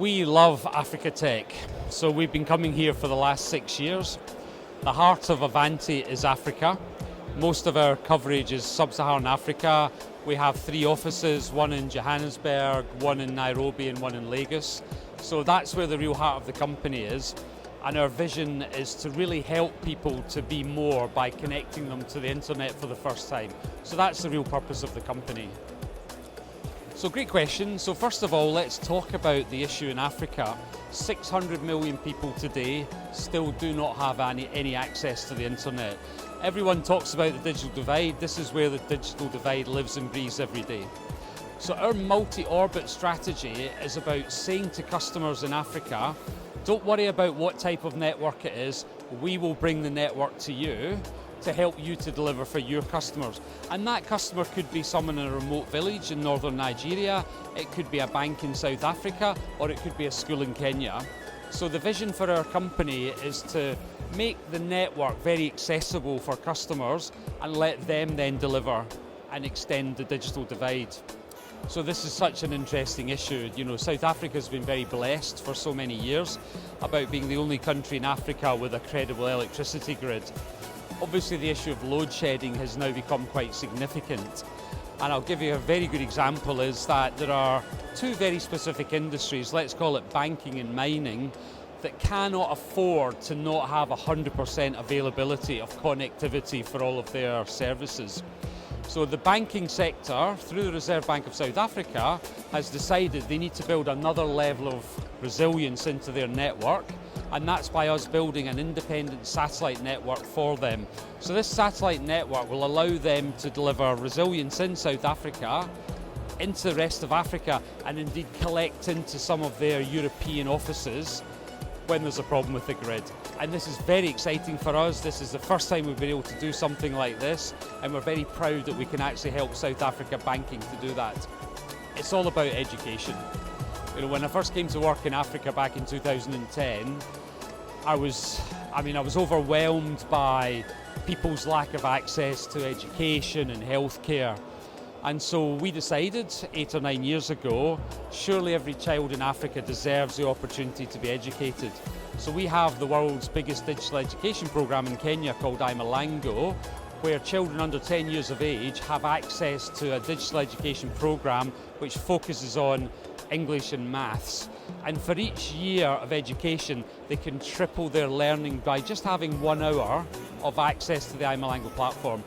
We love Africa Tech, so we've been coming here for the last 6 years. The heart of Avanti is Africa. Most of our coverage is Sub-Saharan Africa. We have 3 offices, one in Johannesburg, one in Nairobi and one in Lagos. So that's where the real heart of the company is. And our vision is to really help people to be more by connecting them to the internet for the first time. So that's the real purpose of the company. So great question. So first of all, let's talk about the issue in Africa. 600 million people today still do not have any access to the internet. Everyone talks about the digital divide. This is where the digital divide lives and breathes every day. So our multi-orbit strategy is about saying to customers in Africa, don't worry about what type of network it is, we will bring the network to you to help you to deliver for your customers. And that customer could be someone in a remote village in northern Nigeria, it could be a bank in South Africa, or it could be a school in Kenya. So the vision for our company is to make the network very accessible for customers and let them then deliver and extend the digital divide. So this is such an interesting issue. You know, South Africa's been very blessed for so many years about being the only country in Africa with a credible electricity grid. Obviously the issue of load shedding has now become quite significant. And I'll give you a very good example is that there are 2 very specific industries, let's call it banking and mining, that cannot afford to not have 100% availability of connectivity for all of their services. So the banking sector, through the Reserve Bank of South Africa, has decided they need to build another level of resilience into their network, and that's by us building an independent satellite network for them. So this satellite network will allow them to deliver resilience in South Africa, into the rest of Africa, and indeed collect into some of their European offices when there's a problem with the grid. And this is very exciting for us. This is the first time we've been able to do something like this, and we're very proud that we can actually help South Africa banking to do that. It's all about education. You know, when I first came to work in Africa back in 2010, I was overwhelmed by people's lack of access to education and healthcare. And so we decided 8 or 9 years ago, surely every child in Africa deserves the opportunity to be educated. So we have the world's biggest digital education program in Kenya called iMalango, where children under 10 years of age have access to a digital education program which focuses on English and maths. And for each year of education, they can triple their learning by just having 1 hour of access to the iMalango platform.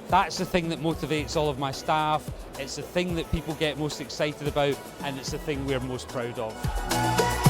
That's the thing that motivates all of my staff, it's the thing that people get most excited about, and it's the thing we're most proud of.